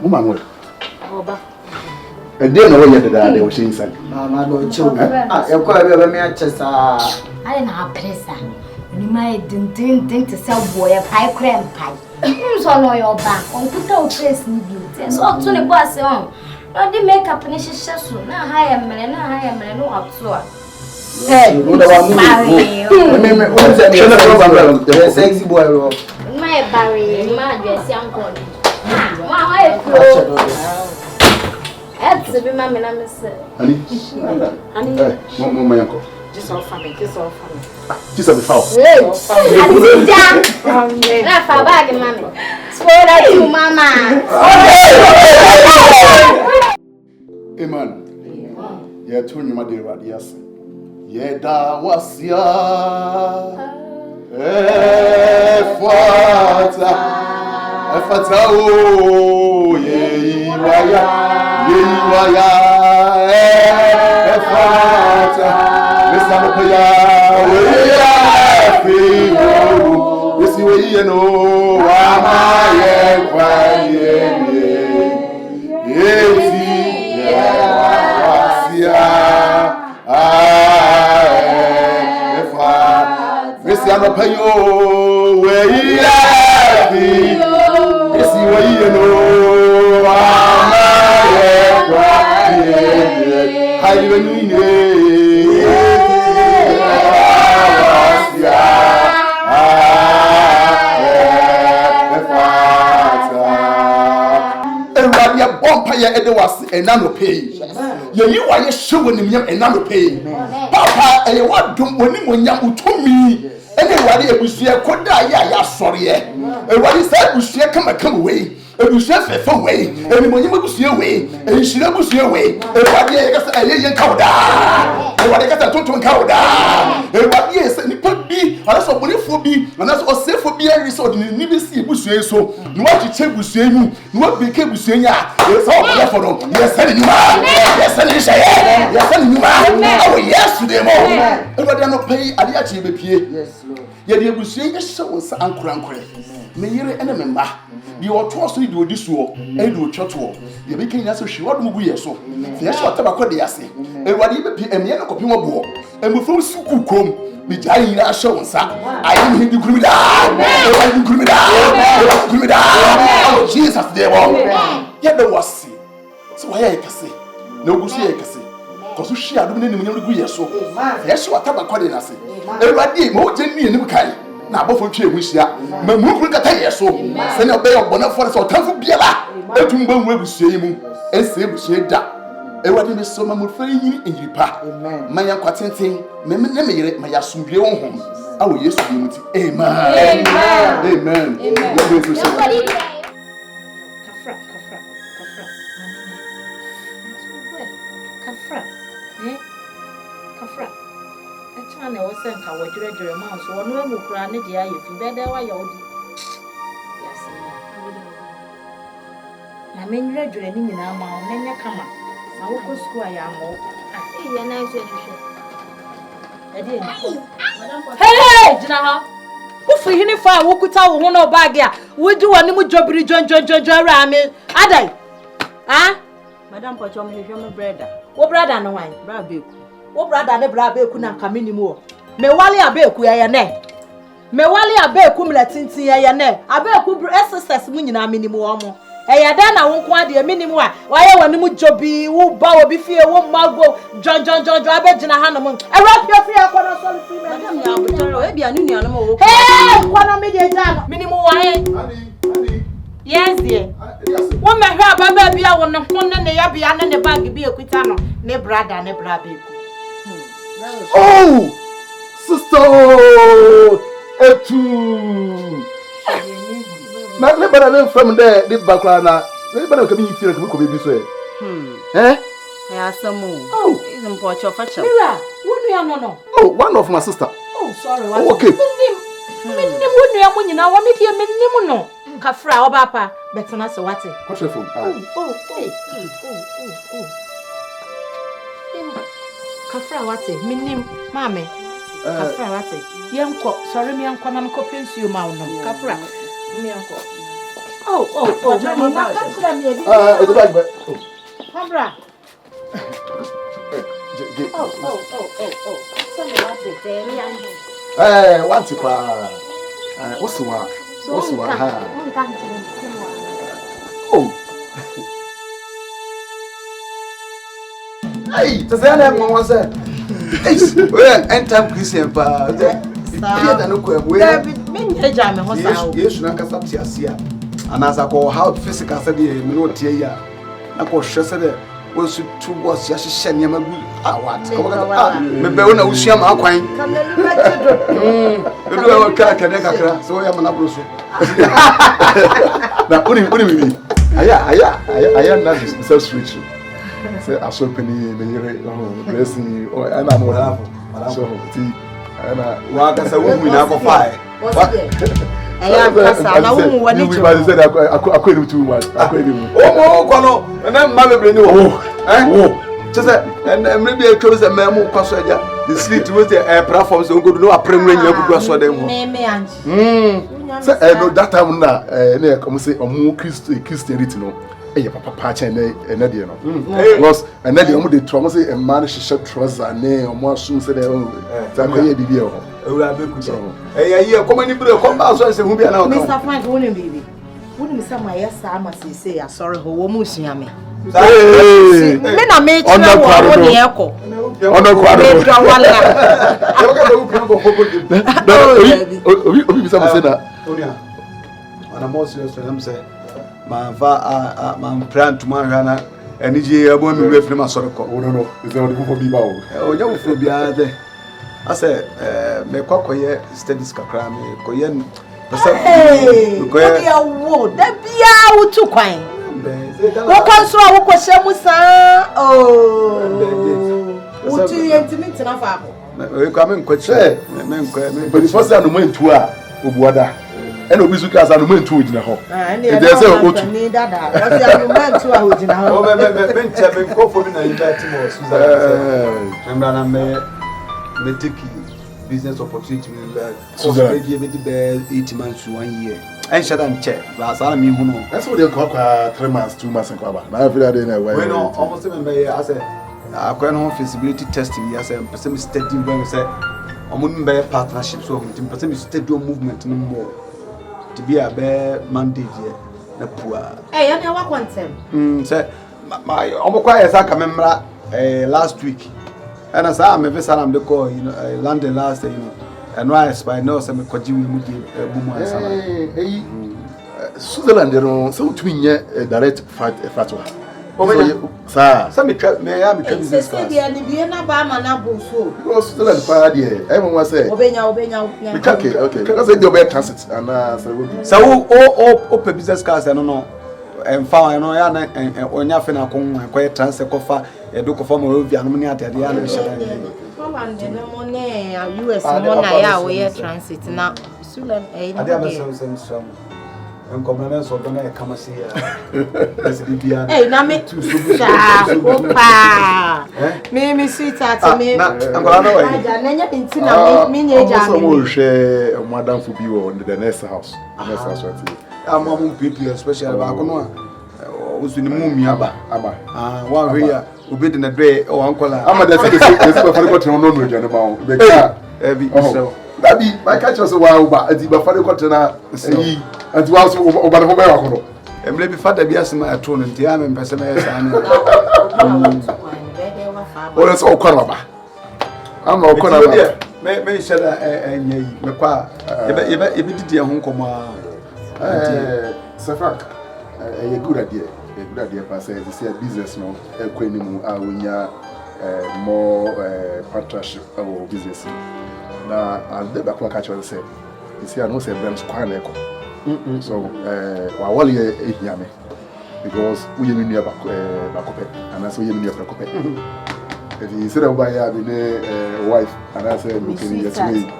Woman, Oba. and then no way that they were saying something. Mama, no children. You're quite a matches. I didn't have pressure. You might didn't to sell boy a pie cram pie. You saw no your back on put out face in beauty. So to the boss on. No, they make up and she's soon. Now I am man, no outdoor. Hey, what the sexy boy. My Barry, my dress, young boy. That's the mamma, Honey, my uncle. just all family, just all family. Just a foul. Laugh about it, mammy. Spoil that you, mama. Amen. Yeah, turn your mother radius. Yeah, that was ya. Efata, oh, yeah, waya, efata. Listen, we you know, and none pay. You are you showing him and none pay. Papa, and what don't when you to me? Anybody who say, could die, sorry. And what is that? We say, come away. And you say, away. And when you must see away, and you should never see away. And what you got a young cow down. And what I got a total cow down. And what yes, and it could be, and that's what money for be, and that's what safe for be a resort in the see who say so. You want to check with saying, what became with saying, it's all there for them. Yes, sending you out. Yes, sending you out. Yes, sending you out. Oh, yes, to them all. And what they're not paying, I actually be here. Yes, Lord. Yet they will say, yes, so was uncle. May you enemy ma. You are tossed to do this war, and do church war. You became as she would move so. Yes, whatever they say. And what even be a mere copy of war. And before Suku come, be dying as show and sack. I am him to Grimida. Oh, Jesus, they were. Yet there was see. So I can say, no good see, I can say. Because she had been in the good so. Yes, whatever calling us. Everybody, more genuine in the kind. Now, both of you wish ya. My move got a so. Send a bay of Bonafort or Tafu Biela. A tumble will see him and say, we say that. Everybody is so much for you in your path. My young quatenting, Memene, my Yasumbi home. I will use unity. Amen. Amen. Kafra. I was sent how I dread your mouse, or no more cry, if you better why you'll do. Yes, I mean, graduating in our mouth, many come up. I will go school. I am more. Hey, Jana, who for uniform, who could tell one of Bagia? Would you want to job John Rami? Ada, ah, Madame Pochom, your brother. What brother no wine, Brabe? What brother the Brabe couldn't come anymore. Me wali abeku ya ne. Me wali abeku mlatinti ya ne. Abeku SSS mu nyina minimum omo. Eya da na won kwa de minimum a waye wani mu jobi wo ba obi fie wo mago John abegina ha no mo. E wa pia fie akona so free me dem ya abotoro e bia nunu anu mo wo. Hey, kwa me de ja minimum wae. Honey. Yes dear. Wo me hwe ababa bia wo no ho ne ya bia ne bag bi ekuta no. Ne brother ne brabeku. Oh! Sister! Etu! Now, let me from there, the background. Let me come in here to be so. Eh? I asked some more. Oh, it's important for fashion. Mira, what do you know? Oh, one of my sister. Oh, sorry. Oh, okay. No. Kafra, or Papa, better not so what? What's your phone? Oh. Kafra, what's it? Minim, Mammy. Kafra, what's it? Young cock, sorry, me uncle, I'm copying you, Mount. Kafra, me uncle. the bag. Barbara. What's it? What's the one? What's the one? Oh. Hey, to say that one was that. Well, end time Christian pa. Yes, na kasa tiasia. Anasa ko how physical say dey me no tie ya. Na ko hwese dey wo su two boss ya hye nyama gu awat. Me be wona usua ma akwan. Edu wa ka kene kakra so ya mana bro so. Na uni bibi. Aya na this so switch. Say aso pani me yere blessing or ana no have. So ti ana Wa ka say wo hu na ko fa. Aya kasa na wo wani chi. We say akwa too much. Akwa ni. Oh ko no. Na ma bebre ni wo. Just maybe a close a memo kwaso aja. The street with the platform so go no aprem nyina gugu aso dem ho. Me anji. Say no that time na na come say omo Christianity no. Eye papa pa cha na de no. Because na de omo de tro say a man hye trouser na omo asum say de ta ko ye bibi e ho. Ewura be ku. Ye come ni bre come ba so say hu bia na o. Mr. Frank woni bibi. Woni say my yes am say ya sorry ho wo mu sua me. Me na me tira wo woni e ko. Ono kwado. Me tira wala. Yo ka do ku ko ko. Obi bisa mo say na. Onia. Ana mo serious am say man plan to man hana eni je abo mi we film asoro ko. No. Is there only for biba o? Onya wo fo bia de. Ase me kwakoye studies kakra me koye koye wo da bia wo tu kwan. Wo kan so a wo kwose mu sa wo tu yentimi tina fa ko. We kwa me nkwache me nkwa But the first time no man tu a obuada. And obi su kasa no man tu ogina ho. E dey say o tu ni dada. O say no man tu a ogina ho. O me nche me ko fo mi na invite mo Susan. Remember na me take business opportunity Susan be the 8 months to 1 year. And shut and check. But I mean, who know? that's what they call 3 months, 2 months and kwaba. Na feel that dey na why. We know almost remember I said I no feasibility testing. I said person study when we say I'm be partnership so person study movement no more. To be a bear mandate here na poor. Eh, you never contem. Say my omokwa yes aka memra last week. And as I me visa am dey call London last you know. And why spy no say me kwaji we mu dey bumu ansana. Switzerland no so to nye direct flight wa. Sir. Some me ya me business class. Say dey ni bi na ba ma na bo so. Because Switzerland pa there. I want say. Obenya. Okay. Because they be transit and So o business class no emfa no ya na onya fe na kon akoye transfer kofa e do kofa mo via no ni atade ya na sheda. Holland no mo ne US mo na ya we transit na Switzerland ade am so enkomena so do na e kama si ya. SDPR. Na me opa. Me sweetheart me. Na angola no wa. Na nya binti na me nya ja me. So mo hwe madam for bi wo the next house. Next house right. Amam people especially ba kono usuni mumi aba wa hwe ya obi de na dwe o ankola de say be fare ko tena no no jane ba o be ka bi so dabi my catch us wa uba ati be fare ko tena yi ati wa so uba de ho be wa ko emle bi fada bi asema ato no ntia me mpese me yesa na o so okwa ba ama okwa na ba me sheda enya yi me kwa ebe didi ho nkomo Sefak, a good idea, pass a business no, a queen wonya more partnership or business. Now, I'll never catch what I say. You see, I know say Brem's quite echo. So, while you're a because we are near Bacope, and that's why you're near Bacope. If you said about having a wife, and I said, looking at me,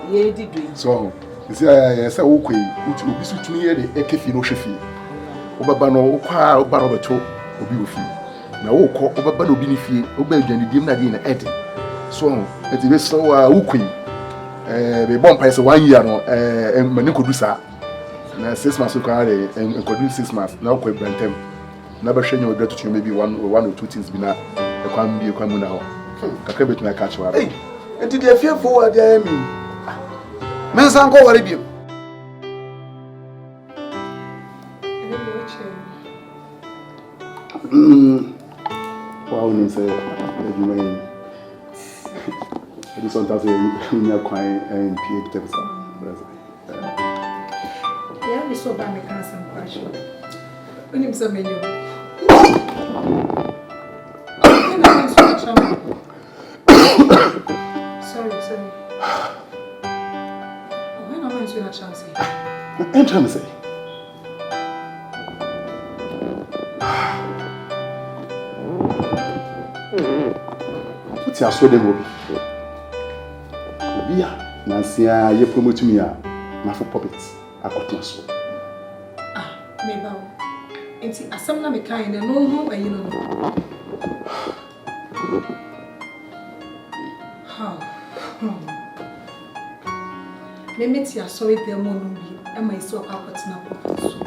so. You see, I say, okay, which will be suit me the Ekefi no Shefi. Obabano, Oka, Obarobeto, Obiufi. Now, Oko, Obabano Binifi, Obeljan, the Dimna Eddie. So, it is so, Uki. The bomb price 1 year, and Maniko Dusa. na 6 months ko are and could 6 months na ko brantem na ba hwenye odwa tutu maybe one or two things bi na e kwam bi kwam na ho kakra betu na catch wa eh enti dey fear forward dey me men san ko ware bi wow ni say you mean it is sometimes we are quite and PhD tepsa yeah we so ba me kan some question onim so menyo sorry when I went to a chance I'm trying to say what's your so dem Bia Nansia ye promote me na for puppets akotna so me ba enti asam na me kan na no ho ayi no ha me meti asori dem no bi e ma isi akotna puppets so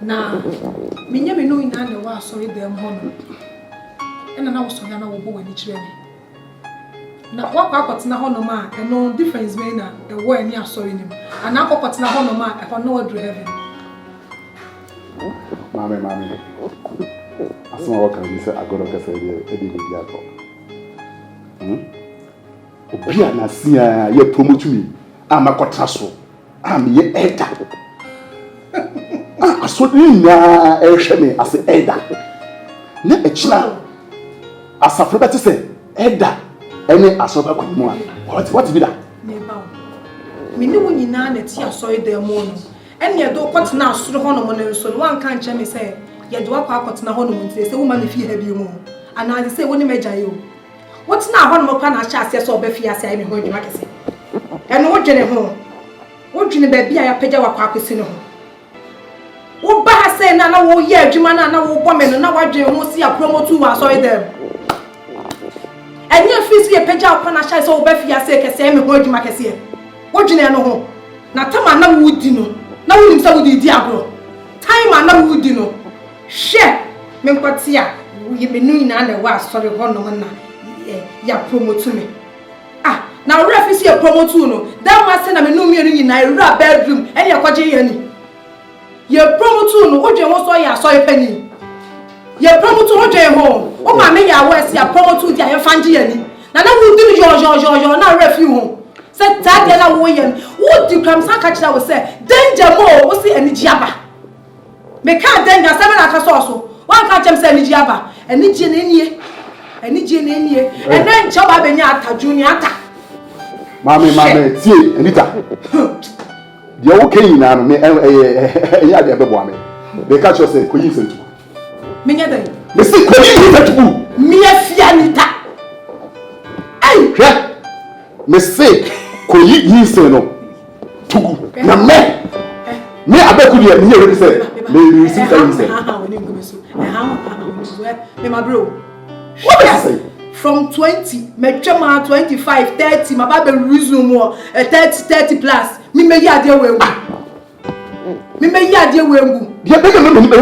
na me nya me no ina na wa asori dem ho no ena na wo so ya na wo bo wani kire me na wakwa akotena honom a eno difference me na e wo ani asori nim ana akotena honom a e fa no wadru heaven mame asoma waka ni se agodo kasa e dey bi ato obi na sia ye promote me ama kotena so am ye elder asori na e hwe me as elder na e china asafro beti se elder any asoba kwemu what be that me ba me ni wonyina na ti asori dem mo no ene ye do kwotena asoro honom no so no wan kan che me say ye do akwa kwotena honom nti say woman no fi ha bi mu ana they say woni mejaye o wotena honom kwa na acha ase so oba fi ase ai me ho adwuma kese ene wo dwene ba bia ya pagya wakwa akwesi no ho wo ba ha say na wo ye adwuma na wo bɔ me no na wadwen ho si a promote wa asori dem enye fisi ye pagya akwa na acha so oba fi ase kese ai me ho adwuma kese wo dwene no ho na tama na wudi no na wunim sa wudi di agro time na wudi no hwe me nkwati a ye menu ina na wa asori ho no na ya promote me na refisi ye promote no that man say na menu mienu nyina ewura bedroom ene ye kwaje ye ni ye promote no odwe ho so ya asori pani ye promote odwe ho o ma me ya west ya promote di aye fanje ye ni na wudi yo na refi ho say that na wo ye wo di kram san catch that we say danger mo wo see eniji aba me ka danger say me na ka so wan ka chem say eniji aba eniji na enie ene nche ba benya ata junior ata mame tie anita dia wo kan na no me ya de bebo ame be catch you say ko yi sentu me nya dan me say ko yi sentu me afia anita ai hwe me say ko yi sen no tugu na me abeku dia me here say me receive that say woni ngomeso me ma bro what is say from 20 me twema 25 30 my ba resume more 30 plus me yi ade wengu dia be no me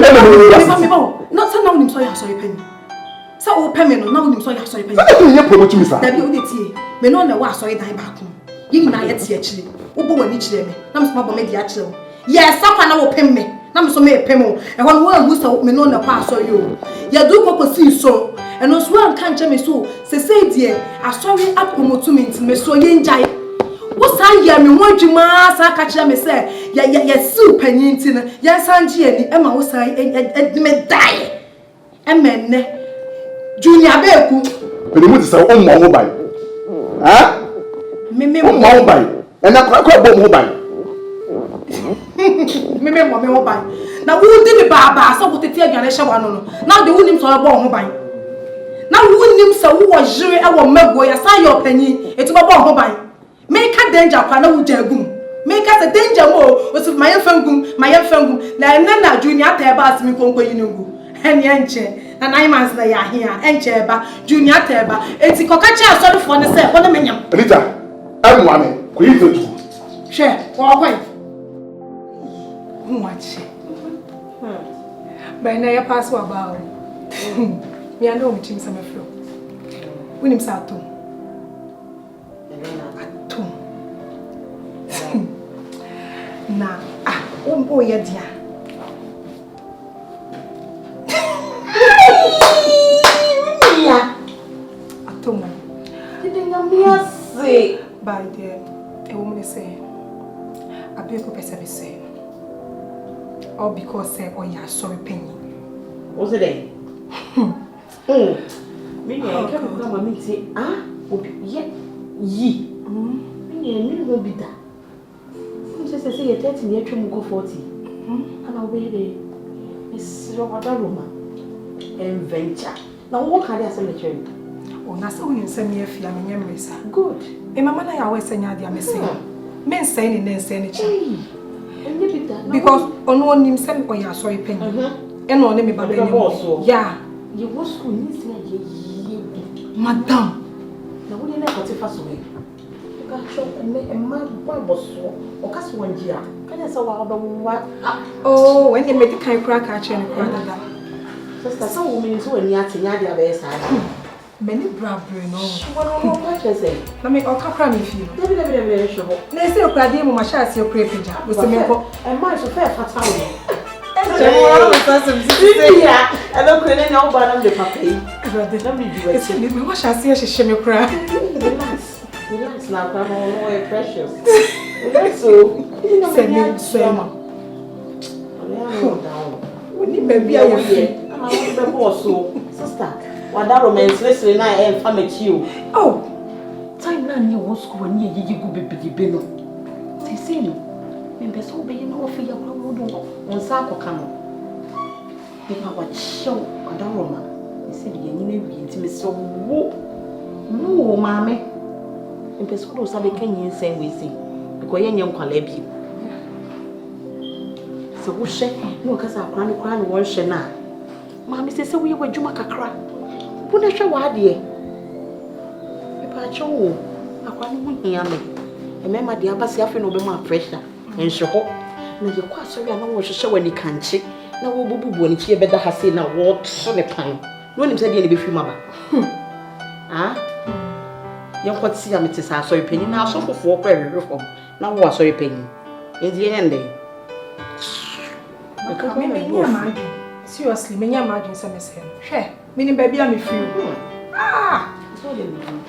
no say na woni so ya so yepani sa o peme no na woni so ya so yepani say you promote me sir da bi o de tie me no na wa so dan ba ko yi na ye tie akire wo bo wani kire me na me so ba me di akire yes sakwa na wo pem me na me so me pem o e ho no wan hu so me no na kwa so yo ya du kokosi so eno so an kan che me so se say die asori apromote me nti me so ye njai wo san ye me ho adwuma san ka kire me say ya su panyin nti na ya san ji ani e ma wo san me dai e menne junior beku pele mu ti say o mo bai ha me mo bai e na kwa bo mo bai me mo bai na wo di me baba so wo tete aduane hye wa no na de wo nim so bo ho bai na wo nim so wo jire e wo mago ya sa yo panyi eti bo ho bai me ka danger kwa na wo jagum me ka se danger mo o so mayen fangum na na junior ata ba asimi konko yinungu eni enche na 9 months na ya hia enche ba junior ata ba eti koka cha asori fo ne se bo na menyam Rita amwa me ko yi to hwe wo kwen Much. But now you pass what about me and home team some flow. When him sat to na oh yeah dear. Atomo. Didn't you say By the a woman say I be ko pese say all because say oh yeah sorry penny. what's it day? Me I can't come and say ye me no be that. Just say you 30 near to go 40. And I'll be there. It's Robert Roma and venture. Now what can I say to Oh, na so you send me a fee am nyem resa. good. E mama na ya we senya dia me say. Me nsay ni na nsay ni chi. Because ono onim say me oya sorry penny. E no ne me baba ni. Yeah. You go school ni say ye. Madam. Na wo dey na ko te fa so we. You can show me ma boy boso. O ka so wanjia. Ka dey say wa wa. Oh, when you make the kind crack catch and crack that. Sister, so wo me so ani atenya dia be say. Many bravery no. What no say? Na me o ka kra me feel. Debi show. Na say o kra dey mo ma sha ase o kra pija. O se me ko. E ma so fair fata wo. Jemo o so say ya. E do kre na o ba na de papa yi. brother. Na me di we. It's me wa sha ase hye me kra. Relax now, come on, precious. Relax so. Say me. We need baby aye free. I want the boss so. Sister, what that romance listen na e fa me chi o. Oh, time na ni wo school ni ye go bebe no. Say no. Me be so be na wo fi ya wo do. On sa akoka no. Me pa wa show that romance. Me say ye ni na wi ntimi so wo. No, mama. In person, so they can use same way say because you young kwala bi. So wo hye no kasa akwa no kwa no wo hye na. Mama say we were dwuma kakra. Bu na hwe wa de. Me pa cho wo akwa no hu hia me. E mema de abasi afi no be ma pressure. Enhwe ho. Na ye kwa so ya na wo hye wani kanche. Na wo bububu ani chi e beda ha sei na wo to ne pan. No nim say de ne be fi maba. Ah? Young see me to sorry penny now, so for reform. Now, what sorry penny? In the end, seriously, me imagine some say. She, meaning baby, I'm free.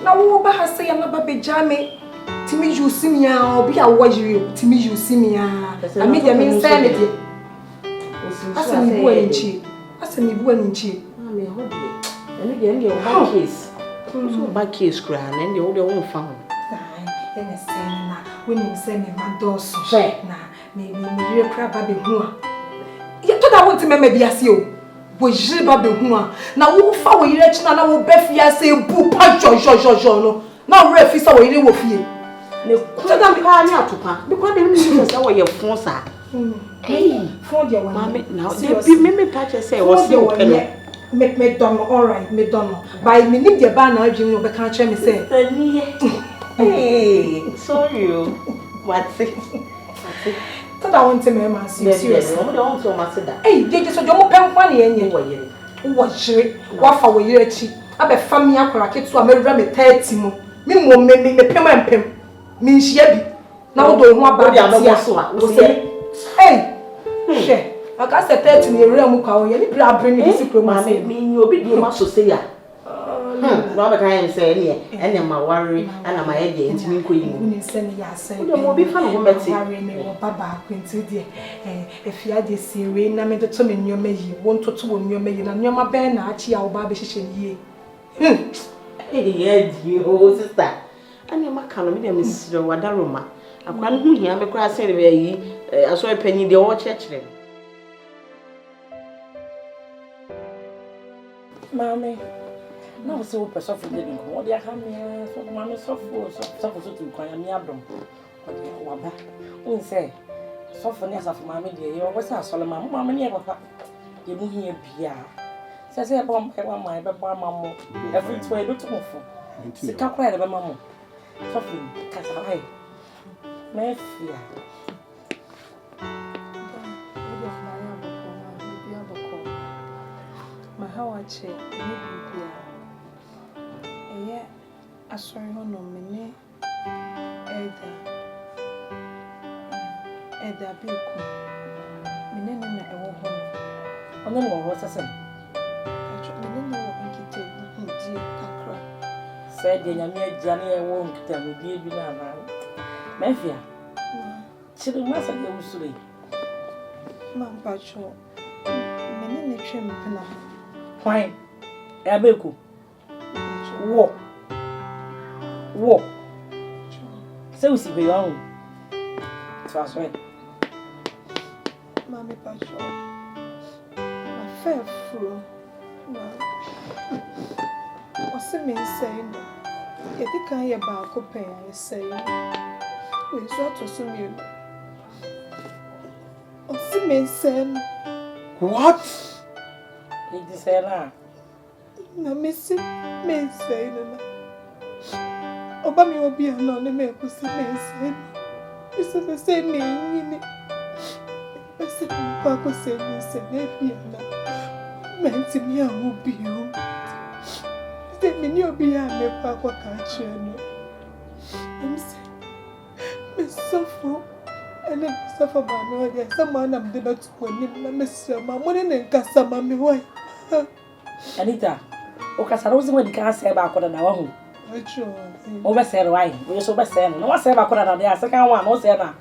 Now, what has say I'm not baby jammy. To me, you see me, I'll be a watch you. To me, you see me, I mean, them insanity. As a new in cheap. As a new in cheap. And again, your case. So my case grand and the old own found. Then I say, na when you send me my doors, na maybe you crab baby who. You thought I want to maybe as you. Was you baby who? Now, who follow you? Let you know, Beffy, I say, boo, punch, no. Now, refi saw you with you. No, I'm crying out to pa because they didn't know your phone, sir. Hey, for your one, now, me patch say, was your make me done all right, me done. By me need the banner, you know, can't me say. Hey, sorry, what's it? That I want to make seriously. Hey, they just don't pay money anyway. Watch it, what for you? I bet family aqua kids to a me 30 mo. Me won't make me pay. Me shabby. Now don't want bad. Hey, share. I can't say 30 in the realm of our any bring this diplomacy. You'll be the master say ya. Robert, I am saying, and then my worry, and I'm my head into me queen. Send ya say, there will be fun of me or Baba Quinty, dear. If you had this rain, I made the tomb in your may, won't to 2 in your million, and you're my banner, Archie, our baby ye. Hey, you sister. And your macaron, Miss Wadaroma. I can't hear me cry saying, I saw a penny the old church. Mommy, now so perfect living. What do you have here? So, Mammy, so to cry me abdom. What do you want back? We say, softness of Mammy, dear, you always have Solomon, Mamma, never. You move here, Pia. Says I bump my mamma. Every 2 look to move for. The cup right of a mamma. Softly, cast away. My fear. wache ni bibia. Eye asori hono mene Eda biku. Mene na ewo hono. Ono no wo sesen. Acho mene no nkite ndi kakra. Say de nyame agya na ewo nkita no die bi na na. Mafia. Chiri masa de usure. Mampacho. Mene ne twem pena. Hwan? E beku. Wo. Say usi be yawo. That's right. Mami pacho. Ma fair fro. Ose me say no. Yedi kan ye ba ko pen ya say. We so to so me. Ose me say no. What? He say na. Na me say no. Oba mi obi ana ne me ko say me say. Isso say me ni. Ese pa ko say me say na bi ana. Menti mi a obi o. Say me ni obi a me pa ko ka che no. Em say me suffer. Ene suffer ba me o dia sama na me betu ko ni na me say ma mo ne nkasa ma me why. Anita, o kasara uzi mwedi kan say ba akoda na wa hu. Acho. O be say why? We so be say no. No say ba akoda na dey second one no say na.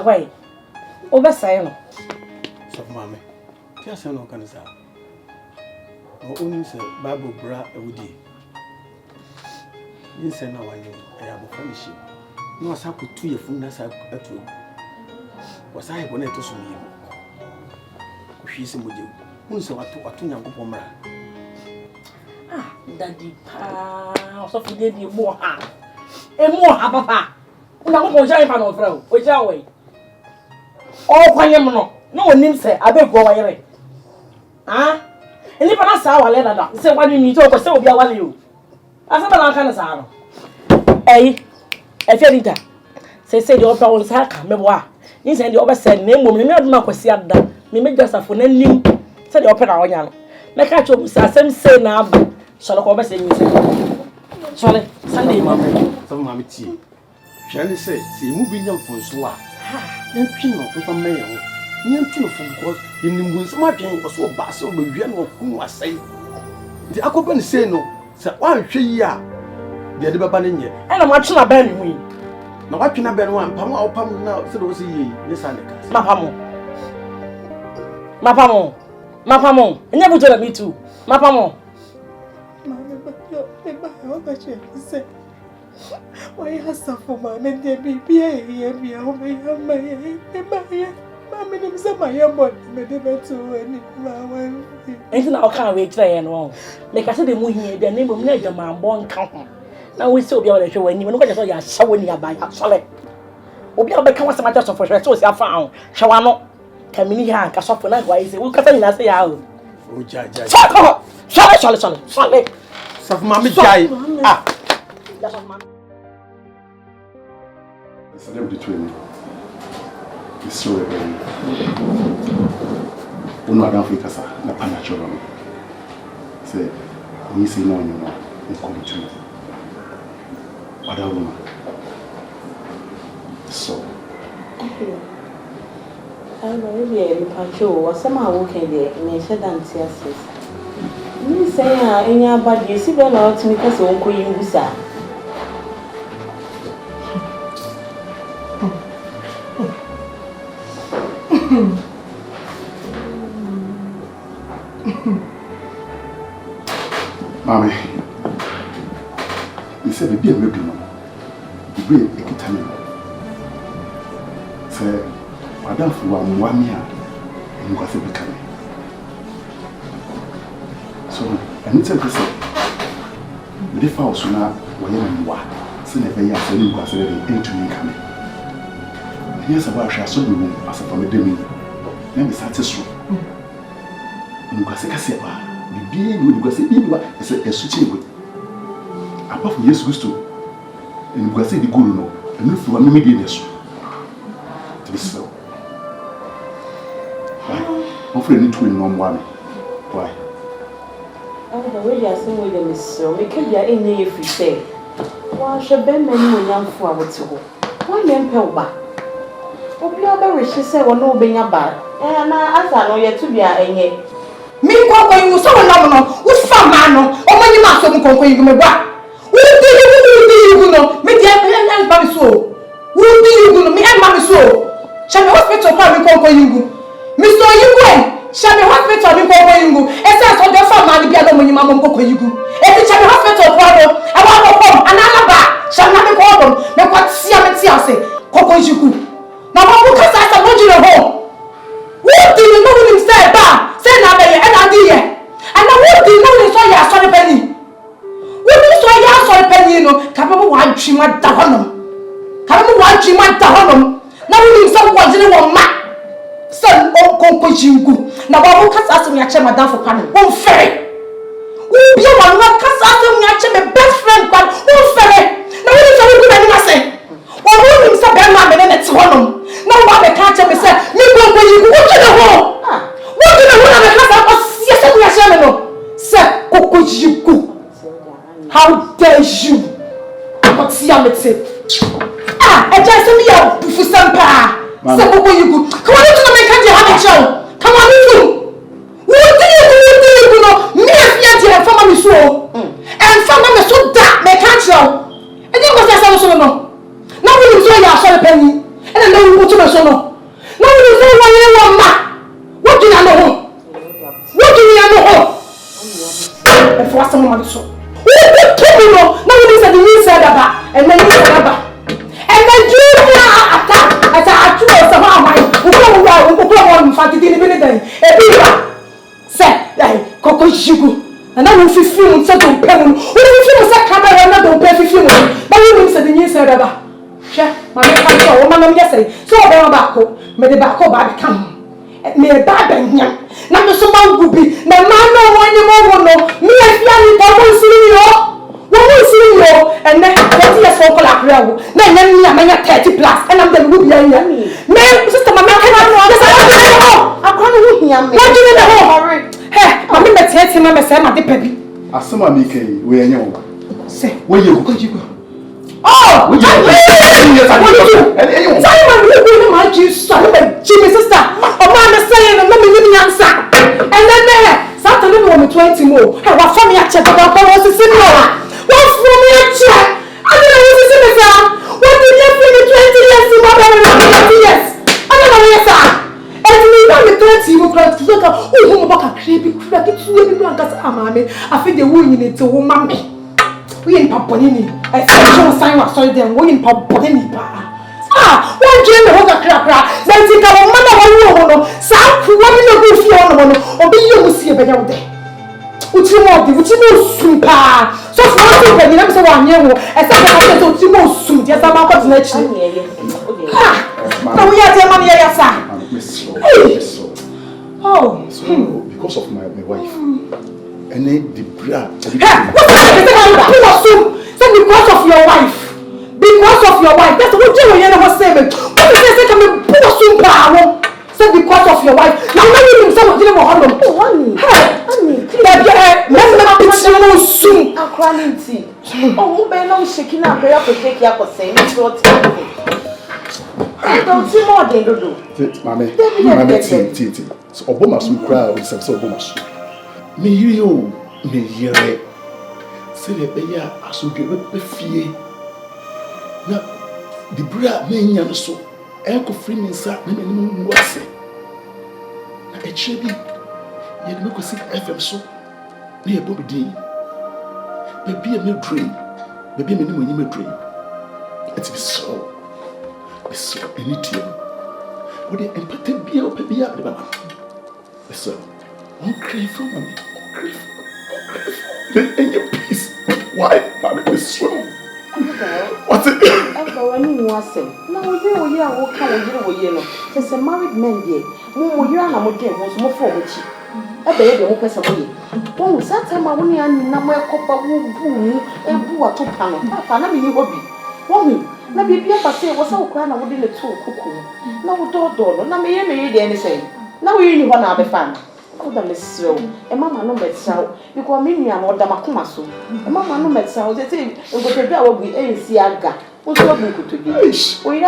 Why? O be say no. So mama. Tia say no kan say. O oni say Bible bra ewudi. Yin say na wanyo e abofra ni shi. No asa ko tu ye fun na sa atu. Wasa he bona to so mi. Ko hwi se moje. Hun say watu nyankopon mra. Ah, daddy pa. So fi dey mo ha. E mo ha papa. Una ko mo jai pa no fra o. O ja we. O kwanye mo no. No onim say abego wa yere. Ah? Eni pa na sa wale dada. Say wani mi to ko say obi awale o. Asa ba na kan sa no. Eh. E fi Anita. Say the opa won sa ka mebo a. Yin say the opa say na emom me aduma kwasi ada. Me megasafo na nim. Say the opa na wonya no. Me ka cho musa asem say na aba. Shall ko be say yin say. Shall Sunday mama. So mama tie. Hwani say mu bi nyam fonso a. Na twi no mfa meye ho. Nyam twi no fo because yin mu nsama twen so ba so ba wi na ku asai. Di akoba ni say no. Say wan hwe yi a. De baba ne nye. E na ma twi na ba ni hu yi. Na wa twi na ba no wan pam a opam na se do so yi ni sa ne ka. Mapamo. Enya bujo na me too. Mapamo. Mama, say, why has suffer, man, and there be me, oh, my name is my young boy, never to any. Ain't now can't wait for any wrong. Like I said, the movie, the name of Major Man born count. Now we still be able to show when you look at your showing your by solid. Obi abeka some matter of for so say found. Shawano. Kamini ha ka so for na why say we kasa nyina say ya o. O ja. Sorry. Saf mama jai. Ah. That's of man. The celebrity between is so very. Uno adam fi kasa na pana choro. Say we say no you know in come to. Other woman. So I know really Pancho was somehow working there in a shed and tears. You say, any about you see well out to me because you won't use that. Mommy, you said the beer maybe no. The beer, a kitten. Say, Madame for 1 year, and you got to become. So, I need to say, the difference sooner when you are, so never yet, so you got into me coming. Here's a wash I saw you as a family demi. Let me satisfy. You got to say, the beer will go say, it's a switching with. Apart from yes, gusto, and you got to say the good no, and if you want me to be so. Why? Hopefully, need to know why. Why? really are some way them so make be any if you say. Wa she be many onyamfo a wote ho. Why men pe ba? Obi oba she say wo no obenya ba. Na asa no ye to bia enye. Mi konkon yu so na no. Wo fa ma no. O mani ma so mu konkon yu me ba. Wo di yu no. Me dia pe ba mi so. Wo di yu no. Me e ma mi so. Shame hospital pa mi konkon yu. Mr. Yugwe. Shame hospital mi konkon yu. Ese so de fa ma ni bia no mani ma mo konkon yu. Eti shame hospital pa no. E wa ko kom anana ba. Shame na me ko kom. Me kwa tia me tia se. Konkon yu. Na ba bu kasa sa mo jiro ho. What do you know when him say ba? Say na be and I dey here. And now what do you know when so ya sorry penny? What do you so ya sorry penny no? Ka be wa twima da honom. Ka be wa twima da honom. Na when him say wo jine wo ma. Say on konko jingu. Na ba wo kasa asem ya che madam for pan. Wo fere. Wo bi wa no kasa asem ya che me best friend pan. Wo fere. Na when him say wo good ani say. Wo him say be ma me na ti honom. Na wa be ka che me say me konko jingu. What do you know? What do you want to make yes, I know. Sir, Coco Jiku. How dare you? What's your message? I just saw me out for some pa. Sir, Coco Jiku. Come on, you make a have a show. Come on, you. What do you know? Me and your family so. And family so that make a show. And you must have so no. Now we saw your sorry penny. And I know you put to so no. Now we saw one year ma. What do you know? What do you know? And for someone so. What do you know? Now we said the new side and then you said and then you attack as I do somehow my who fight it in a minute. Say, Coco Shigu. And I will feel so don't pay. When you feel a camera, I don't pay 50. But you said the new side my country, woman, yes, so back home, made the back home come. Me baba nyam na me so ma gubi na ma no wonye mo no me afia ni ba mo siri yo and then 30 years for kola krawo na nyam ni amanya 30 plus and am the gubi ya me sister mama ka na no akwa no hu hia me what do you know hey mama me tete ma me say ma de pabi asema mi kai we enye wo say we ye ko jigo oh we ye say ma we ma ji so Jimmy sister, oh man, I'm saying, let me give me answer. And then there, Saturday morning 20 more. I was from your check about what was the similar. What's from your check? I don't know what to say, sir. What did you bring me 20 years to my brother? 20 years. I don't know, yes, sir. And me, I'm 20, you can't look at who about a creepy crack. It's really blank as a mammy. I think the woman needs to woman me. We in Paponini. I said, sign was sorry, then we in Paponini. One dream the whole crack. Then think our mother one South one no go fear or be you see a better day. Which you want, which you know soon pa. So for nothing when you never say 1 year as I said you know soon. Yes, I'm about to let you. Now we are the money, yes, sir. Oh, because of my wife. And then the bra. Because of your wife. Because of your wife. That's what you was saying. What is this? Come poor soon power. Say because of your wife. Now you him some didn't want to. Oh, honey. Honey. Let's put you soon. I'm crying tea. Oh, be no shaking up prayer to take your saying what. I don't see more than do. Mama, tea. So Obama soon cry with some Obama. Me you, me hear it. Say the bear as you give it fear. Na the bra me nya so e ko free me sa na me wase na e chebi ye me ko sik FM so na e bobi din baby me dream baby me ni me dream it is so anything what the empathy be o baby ya de baba so on crave for me and your peace why mama is so what's it? When was it? No, we are walking no. Just a married man, dear. You are not more for which a baby who pass away. Oh, that time I won't number a copper woo and boo a 2 pound. Papa, I mean, you will be. Woman, let me be a say was so crying within the 2 cuckoo. No door, no, me, anything. Now we only want to be fun. Oh, that is so. A mamma no met so. You call me and what Damakumaso. A mamma no met so. They say, and go to bed will be a Siaga. What's your book to do? Oh, you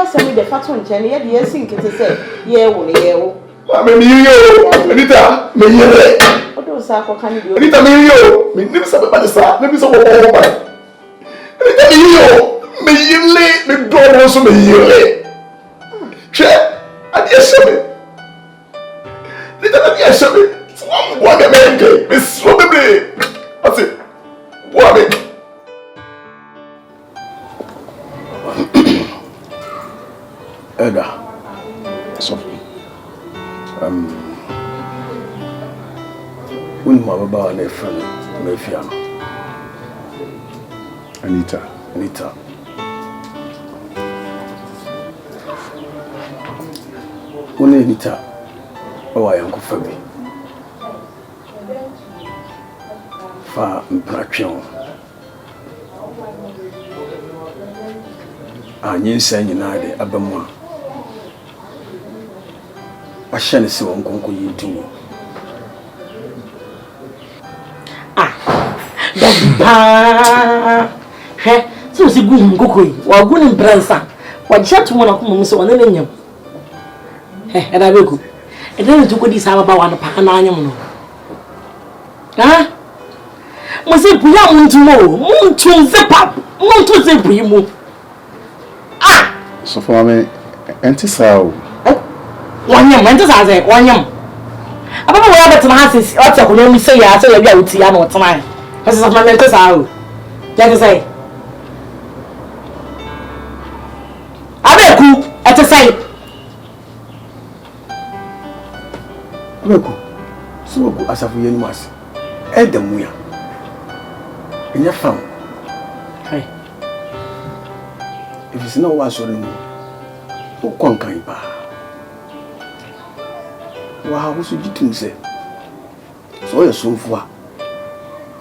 send me the fat one, Jenny, yet you think it is a yeah, oh, I mean, you, Anita, me here. What do Sako can you do? Anita, me you, me never said about the side, let me so over. Anita, me you, me door also me here. Check, I guess me. Anita, I guess me. What a man, it's probably. What's it? What it? Edda, Sophie. When my baba and a friend, Mayfiano. Anita. When Anita, oh, I am Fabi. Fa Mpration. Emmere Nyinaa Ense. I shan't see one conquer you too. So, it's a good cookie, or good in Branson. What chat to one of them so on the menu. And I will go. And then to go this hour about 1 pound. Huh? Was it Puyam tomorrow? To zip up, not to zip you. So for me, anti-sow. 1 year, when does I say 1 year? I don't know where the house is. What's a good say? I say, you're out here, no time. This is my mental sow. Let us say. I will cook at the same. So good as a for you must. Adam, we are in your farm. If it's not what you know, who conquer you? Wow, what should you do? Say, so you're so far.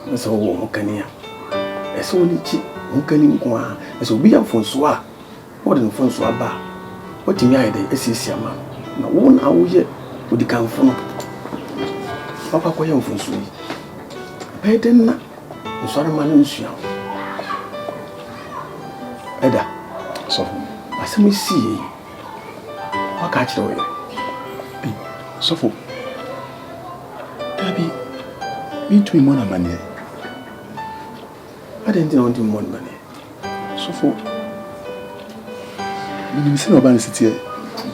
That's all one can hear. As only cheap, one can inquire. As a beer from Swa, what in from Swaba. What in the idea is your man. Now, 1 hour yet would the come from Papa Quayon from Sweet. Pay them not. Sorry, man, in Siam. Edda, So, as we see, what catch the way? So for Debbie, me to more money. I didn't want to more money. So for you see no city,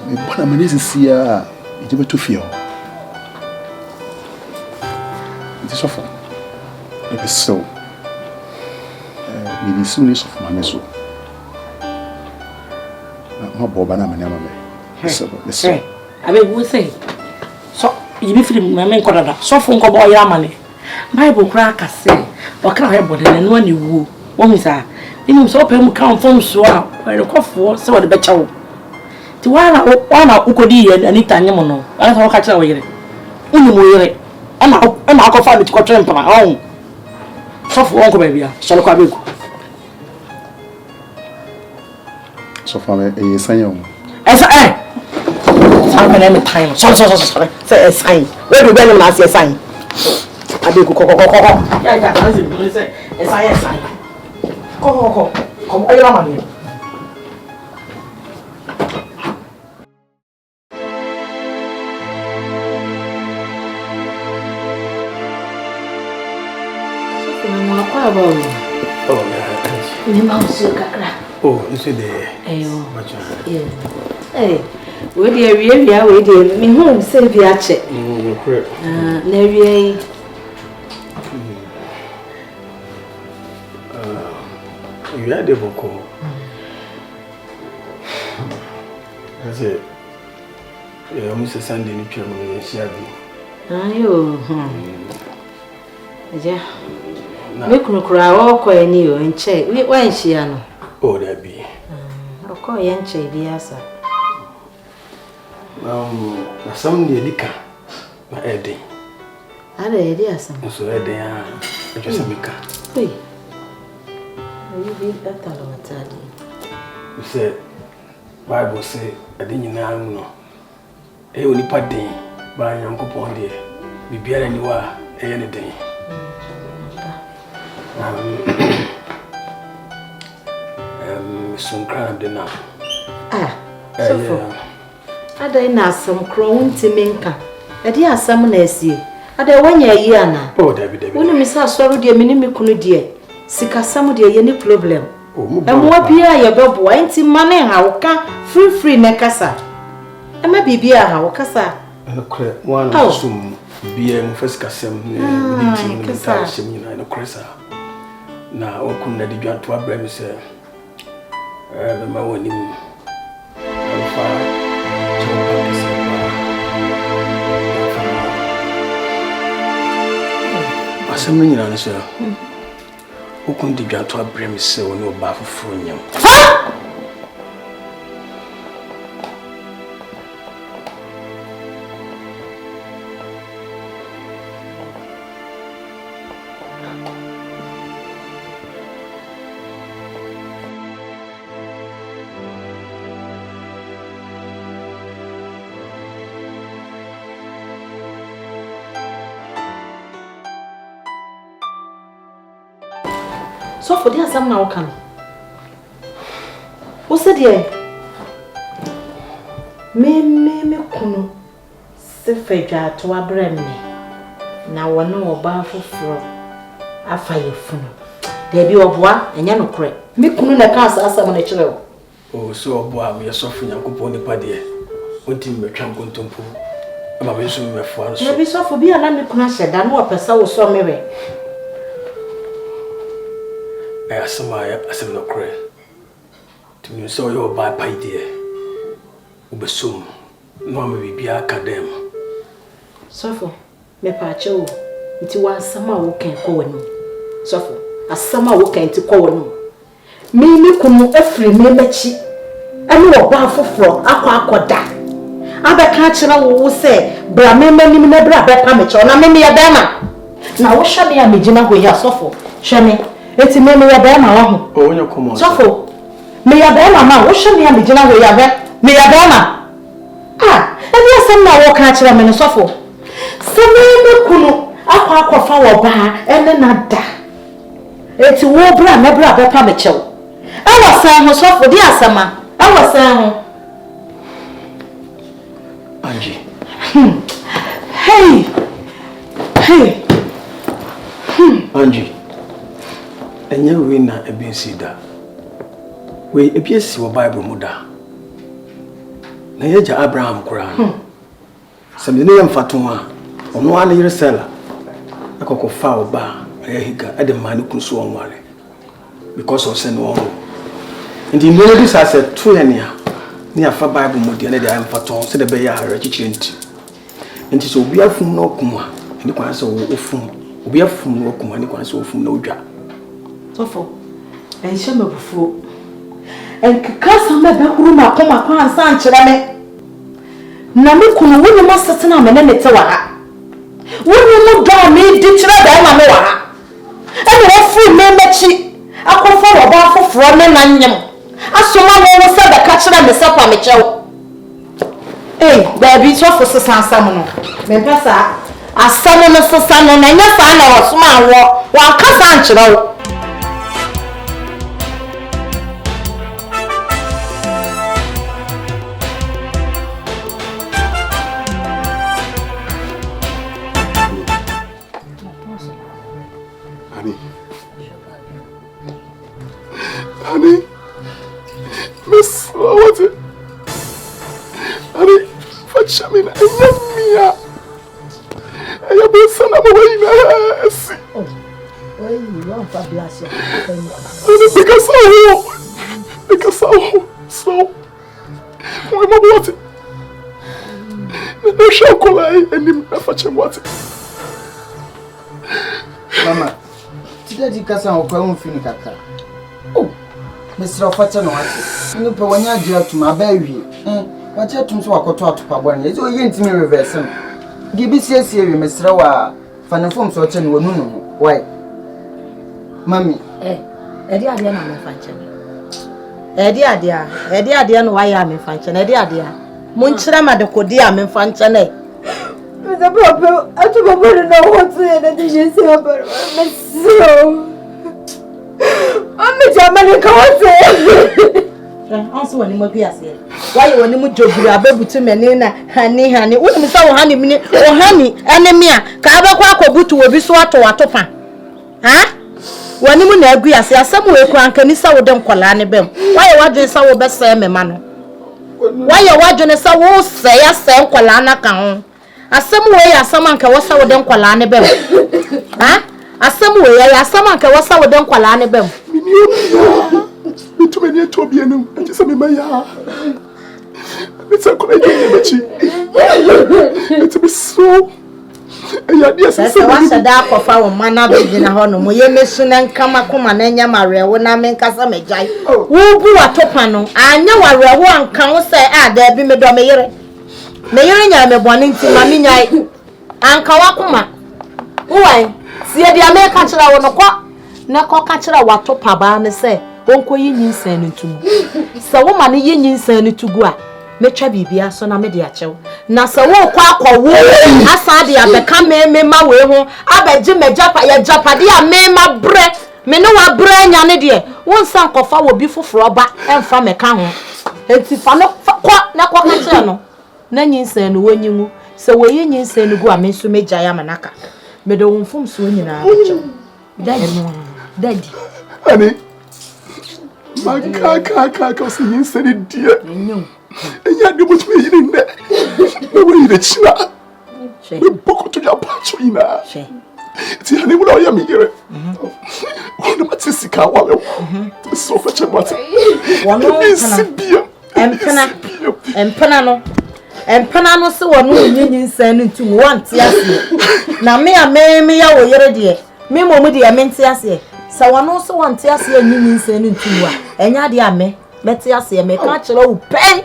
me bona money is here. You never to fear. It is so for. It is so. Me is soon is of my so. No boba na money, mama. So, I will say. So, you be free, my man, so from Coboy Yamani. Bible crack, I say, or can I have body and one you woo? One is I. You so open count from Swab, where the cough so the better. To one Ukodi and Anita Yamono, I thought catch away. Unimore, and I'll go find it to tramp on my own. So for Uncle Baby, shall I go? So for me, a sign. As I am time. Sorry. Say a sign. Where do you want to sign? I do go. Yeah, that's it. Say a sign. Go. Come on, your money. Oh, yeah. Ni mausu kakra. Oh, you see the. Yeah. Hey, we dey we dey me home say bi a che. Correct. Na wie. You had the boko. That's it. Yeah, Mr. Sunday ni pia mo share bi. Ayo. Ja. Me kunukura wo kwa ni o nche. We wan hia no. Oh, that be. Oko ye nche bi asa. Na some de dika. Na ede. Ada ede asa. So ede ya. Just mika. Hey. You be better lo matadi. You said Bible say ade nyina no. E oni pa den ba Nyankopon de. Bibiara ni wa anything. Some crowd now. So Ada na asam kro ntimi nka. Ade asam na asie. Ada wanya yi ana. Oh, David. Woni mi sa asoro de mini mi kunu de. Sikasam de ye ni problem. Emwa bia ye bebo enti mane ha wo ka free na kasa. Ema bibia ha wo kasa. Kre one sum bia mu fisikasam ne team ne ta shemi na kresa. Na okun na di dwanto abrami se ma woni mu. Asem nyina ne so. Okun di dwanto abrami se woni oba foforo nyam. So for the asam na woka no. Wo se de me kunu se fedwa to abra me na wono oba foforo afa yefunu de bi oboa enya no kure me kunu na ka asam na kire wo o so oboa me sofu nyankopon nipa de onti me twa nkontompo ama me so me fo anso na bi sofu bi ala me kunu aheda no opesa wo so mewe asem no kure to me so your bad idea ubesum no am bibia academ sofo me pa chewo nti wa asama wo kan ko wanu sofo asama wo kan nti ko wanu mi kunu afri me machi ani wo ba foforo akoda abeka kira wo se bra me manim na bra beka me che na me ya dama na wo hwade ya megina ho ya sofo hweme eti me ya dama wa ho o onye komo sofo me ya dama ma wo hwade ya megina ho ya me ya dama eni asem na wo ka kira me no sofo se me kunu akofa wo ba ene na da eti wo bra me bra beka me che awasan ho sofo di asama awasan ho Angie. Hey. Angie. Enye we na ebensi da. We ebiesi wo Bible mu da. Na yeja Abraham kura. Samde ne mfato a ono ala yire sela. Akoko fa oba ayehiga ade mane kunso onware. Because of sin one. Ndi no bi sa se to ya ne ni afa Bible mu de na de amfato se de be ya hare chichire nti so obi afum na okuma ni kwan se ofum obi afum na okuma ni kwan se ofum na odwa sofo enhye mabufuo enkaka sama be huru ma koma kwan san kire me na me kunu woni masatena me ne te wa ha woni mu do me di kire da ma me wa ha ene wo fu me mechi akofa wo ba foforo ne na nyem asoma no se da ka kire me sepa me chewo baby sofo sesan sam no me pesa asam no sesan no na nya sa na wo soma wo wa kasa nkire wo Honey, Miss what? Honey, Fachamina, Mia. I have been son of a way. Oh, well, you want to bless you. Because so, we are what? No chocolate and him Facham what? Mama, today you can't go finish kaka. Oh, Mr. Fata no ati. Ni pe wanya gira to ma ba wie. Wacha tum so akoto atopa bwan. Ezi o ye ntimi reverse no. Gibi siesie wi Mr. wa fanefom so che no wonu no. Why? Mami, edi ade na me fanche. Edi ade no wa ya me fanche. Edi ade. Mun kire ma de kodi a me fanche na. Mr. Papa, I told my brother no what to say that you say about me. So, I'm a German. Come on, also when you be as here. Why you want to job? You are able to menina, honey. What me say? Honey, me oh honey, enemy. Kaba kwa kobutu obi so ato atopa. Ha? Wani mu na agu ase asem we kwan kanisa wo dem kwala ne bem. Why you wadwe sa wo besa me ma no? Why you wadwe sa wo se ya se kwala na kan ho? Asem we ya asem anka wo sa wo dem kwala ne bem. Ha? Asem we ya asem anka wo sa wo dem kwala ne bem. Too many to be no. I just me ya. It's a great energy. It's be so. Ya dia se se wa sada akofa wo mana be gina ho no mo ye mesu na nkama koma na nya mare wo na me nkasa mejai. Wo bu atopa no anya ware wo anka wo se a da bi me do me yere. Me yere nya me bone nti ma me nyai. Anka wa koma. Wo wai sie dia me ka kira wo no kwa na ko ka kira wa topa ba ne se onko yi nyinsan no tumu sa wo ma ne yi nyinsan no tugu a metwa bibia so na me de achew na sa wo kwa akwo asa de abeka meme ma we ho abeje majapa ya japade a mema bre me no wa bre nya ne de won san kofa wo bi foforo ba emfa meka ho enti fa no kwa na kwa ka kire no na nyinsan no wonyimu sa wo yi nyinsan no gu a me so meja ya manaka me de won fom so nyina achew daddy honey. Maka so yin sene dia. Enya de mutu me yin ne. Me we de china. Me boko to ya pacho ina. Ti hani mu na o ya me yere. Wona mate sika wa me. So fa che mate. Wono empana no. Empana no se wono nyinyin san ntum wante ase. Na me a me ya wo yere de. Me momu de ya mente ase. Sa wono so wante ase nyinyin san ntum wa. Enya de ame. Mete ase me ka kire wo pen.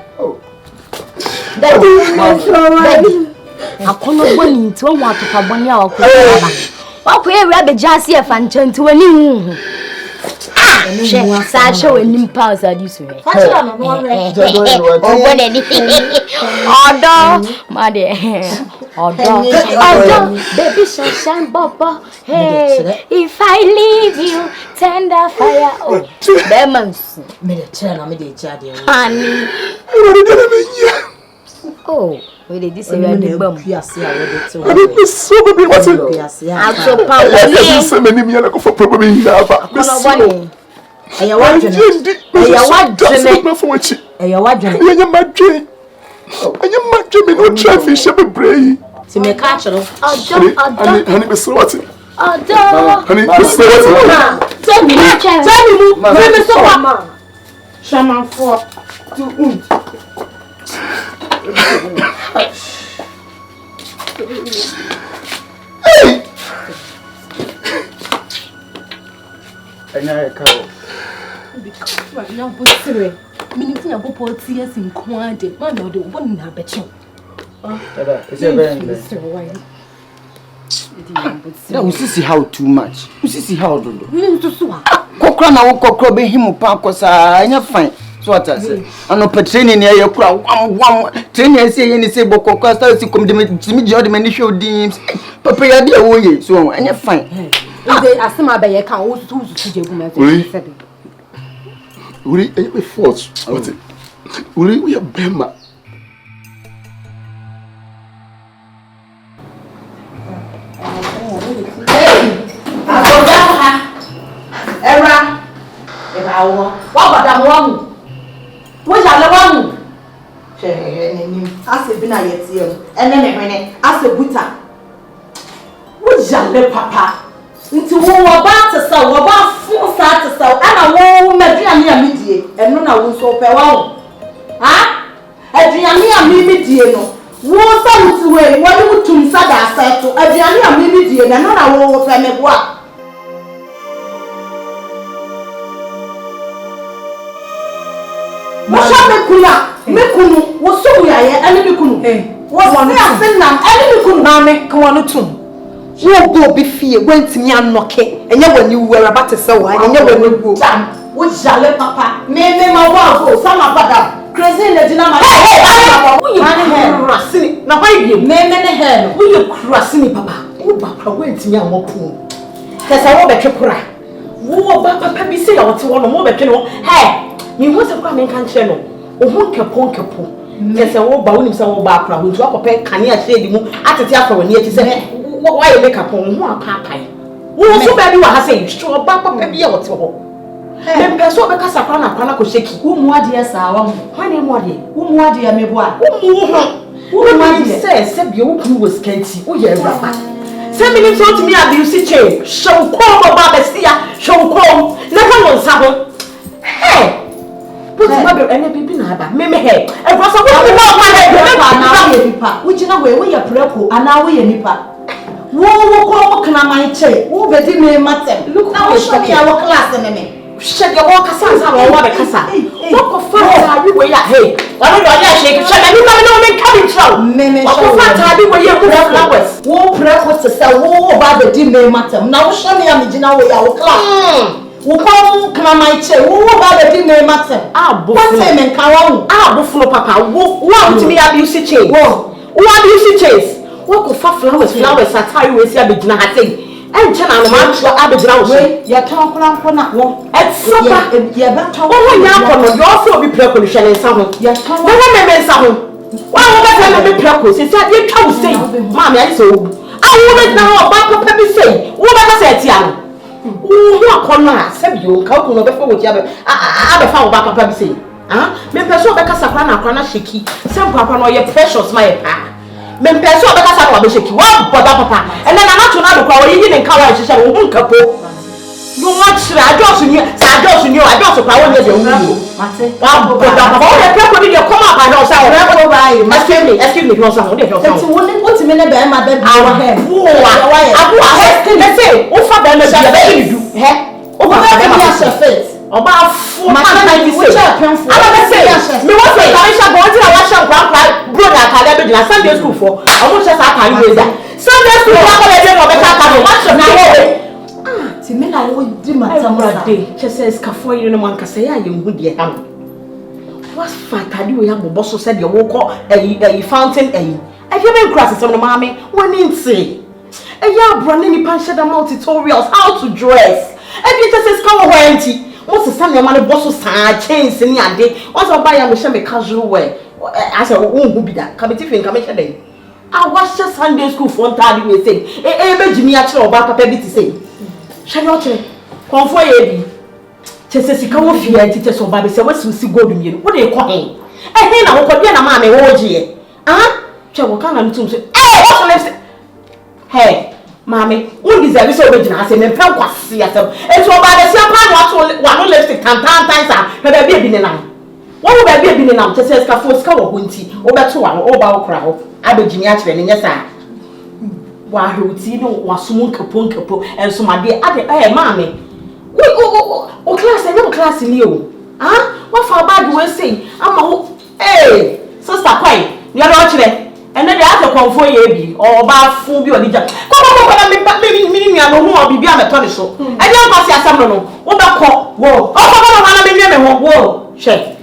Daddy. Akono boni nti wo atopa boni a wakọ ba. Wakọ ewe abeja ase e fanchanti wani hu. Ah, sa show enim pause adi so he. Facha no no re. O bone ni. Odo, ma de. Odo, baby sunshine baba. Hey, if I leave you, tender fire. Oh, demons. Me de chana, me de chade. Honey. Oh, we dey this area dey bam. Piase a we dey to. I be so baby what it? Piase a. Ato pa we. I say me ni me na go for problem in here ba. Kono boni. Eya wadwene. Eya wadwene. Eya wadwene. Eya madwe. Eya madwe me no traffic she be brave. Ti me ka chiro. Honey be so what? Odo. Honey be so what? Tell me mu. Me so what? Shaman for to Hey! Anya ekawo. Na botire. Miniti na bopo tie sinkwade. Ma na de wo na beche. Dada, is it very Now we see how too much. We see how do. Nto so a. Kokra na wo kokra be him pa kosa anya fine. So what I say? Ano pe training na ye kura wam training say ye ni say bokokra start si kom de me jodi me ni show dims. Papa ya de wo ye. So anya fine. Ide asema be ye kan wo tutu jegu me say. Uri e be force. What? Uri we bema. Wa badam wahu. Wo ja le wahu. Che nenim. Ase bi na yetie mu. Ene ne hwene. Ase buta. Wo ja le papa. Nti wo ba te sa wo ba fu sa te sa. Ana wo maduane ya medie. Eno na wo so pe wahu. Ha? Aduane ya medie no. Wo sa nti we wo ni mutum sa da aseto. Aduane ya medie na no na wo pe meboa. Masha mekunu woso yaye ene mekunu wo se asenam ene mekunu na me ka wono tum wo go bi fie gwantimi anoke enye wani wuwara bate se wo enye wani wo wo jale papa me ma wa go sama bada crazy na dina ma. Wo ye krasini na why be me ne he no. Wo ye krasini papa. Wo ba kwa wo ntimi amopo. Kesa wo betwe kura. Wo ba papa bi se ya wote wo no mo betwe no. Me hu se kwa me kan kire no. O hu nkepo. Kesa wo ba wonim se wo ba kura. Wo ntu akopɛ kane a shade mu atete afa wani ati se wo ye make up on hu apapai. Wo so ba bi wa ha se sure ba papa bi ya wote ho. Me peso be kasa kwa na ko sheki. Wo mu ade sa wa mu. Hwane mu ade? Wo mu ade ya meboa. Wo mu ade se bi wo ku wo skanti. Wo ye rapa. Se me ni so to me abuse chain. Show ko ba besia. Show ko. Never no sa ho. Put my baby any baby na ba. Me he. E go so wo ba na wo ye nipa. Wo gina wo ye preko ana wo ye nipa. Wo ko kana man che. Wo be di me matem. Look na wo show me our class me. Shake your walk aside, I want to cassa. What of fat we were hey. I don't know, I shake. Shall I know me coming through? What of fat we were here with flowers? Wo breakfast to sell, wo about the dinner matter. Now show me a Mijina way our class. Wo come my chair, wo about the dinner matter. What time and Kawan? Buffalo papa, what to me abuse chain? What abuse chase? What of fat flowers, I tell you, is a big nothing. And China, man, to Abidjan, you can't plan na one. At supper, you better. Oh, you also be precaution and some. You can't remember some. Why would I be precaution? It's you can't say, Mammy, I so. I wouldn't know about Papa say. What I said, young. Who are corner, said you, Calcul before what you have found about Papa say. Me person because Saprana shaky. Some papa know your precious, my pa. Men person because I was shaky. What papa? And then I'm not to know how you didn't cover it. You won't couple. You watch, I don't know. I don't know how you do. Wow, but the people in your come up, I know. Excuse me, no, someone. What's the minute by my bed? Our hair. Let's say, oh, for them, you do. Oh, my face. About 4 times. Which I come for. I say, me was a Karisha going to a Russian brother, I Sunday school for. I want just a time with that. Sunday school, Timina would do my day. She says, Cafoy, you know, one can say, I am good. What's fat? I do have a boss who said you walk a fountain. I give him crosses on the mommy. One in say, a yard running puncher the multitorials how to dress. And you just says, come away. What's the son your money boss was chains in your day? Once I buy a machine casual way. I said, won't be that. Come in commission day. I was just Sunday school for 30 minutes saying, eh, Jimmy actually about Papa to say. Shall not come for a Chessie come off here and teach us about the what's we see go to me. What are you calling? I think I will call you a mammy, oh, dear. Shall we come to say, what's left? Hey. Mammy, who is every so original? I say, men fell quite see yourself. And so by the same time, one lipstick, times, but I be been in now. What would I be been in now? To say, Scaffold's cover, Winty, or better one, or bow crowd. I be Jimmy actually, and yes, I. Why, who was soon capo, and so my dear, I mammy. What class, I never class in you. What for a bad way say? I'm a hey, sister, quiet. You're not today. And then they have to come for you or about food or the job. Come on, meaning I know who will be a tonic so. And you pass your son. What about call? Whoa, oh, whoa, check.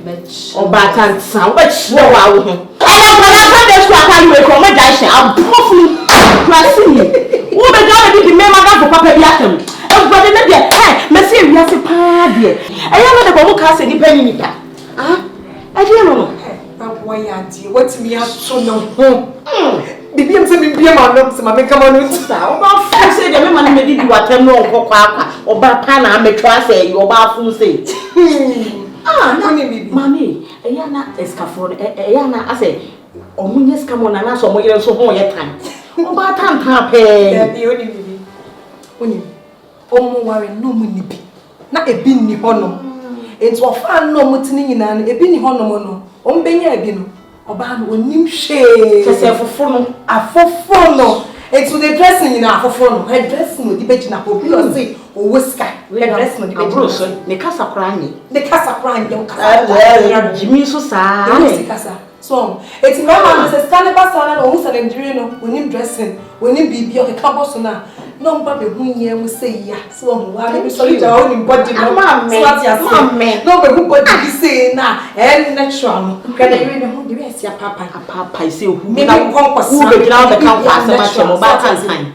Or bad and sound, but slow out. I don't know that's what I will call my dash. I'm awfully pressing you. What the God did remember that for Papa Yatum? Everybody, hey, Messi, we have a party. I am not the one cast any penny. I don't know. Why auntie? What's me out so no? Bibi am say me bia ma no say ma me come on no sister. O ba fu say dem ma me di watam no okwa o ba pa na me twa say o ba fu say. Na me bibi. Mami, eya na escafo eya na ase omunye scam na na so mo yere so ho ye tan. O ba tan tan pe. Bibi oni bibi. Oni. O mo ware no mu ni bi. Na ebi ni hono. Enti ofa no mutini nyina no ebi ni hono mo no. Ombenya ebi no oba no onim hwe kese afofo no etu the dressing you know afofo no head dressing no di begina obi o say o whisker head dressing no di begina ne kasa kranye dem kasa Jimmy so sa ne kasa so eti no man say stand by sana no hu sa Nigeria no onim dressing onim bibi o ka boss na No, but the woman will say, yes, one why we sorry to own body. No, but who body say now, and natural. Can I read the whole dress, your papa? I say, maybe who will now become fast time.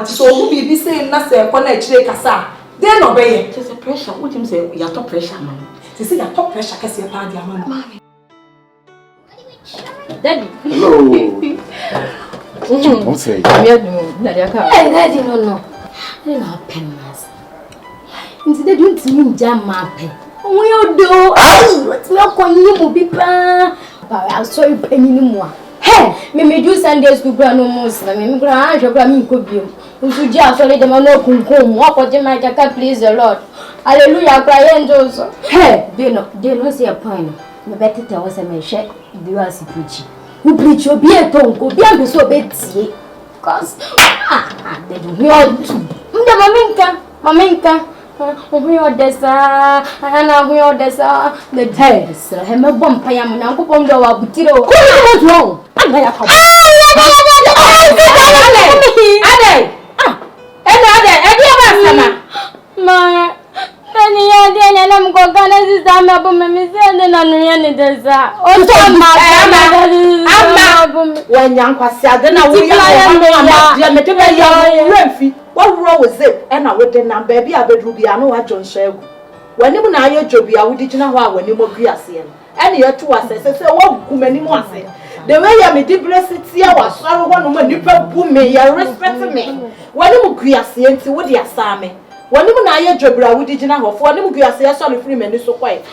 So who be saying nothing upon a chick as then obey. Just a pressure. What you say? Your top pressure, man. To see your top pressure, because your party, mamma. Daddy. Hello. Don't say. Hey, Daddy, no. I don't have pennies. Instead, you didn't jam my pen. Oh, you do. What's not calling you, Bipa? But I'll show you penny no more. Hey, me do Sunday school no Muslim. Me grant your grammy could be. You should just let them know come. Walk with my cat, please the Lord. Hallelujah, cry angels. Hey, they no see a point. Me better tell us a share. Do as you preach. You preach your beer tongue, go be so betsy. Cause they do hear too. Maminka. We are desa, and I will desa. The test. I have a bump. I am now going to go up with you. What's wrong? I'm going to come. I'm going what wrong with it? And I would then baby, I bet Ruby, I know what John Shell. When you and I Joby, I would did know how when you were Griasian. And you're two assessors, so what many more say. The way I made the blessed see, I was sorry one woman, you boom me, you respect me. When you were Griasian, to what you saw me. When you and I Joby, I would did know how for them Griasia, sorry, free men is so quiet.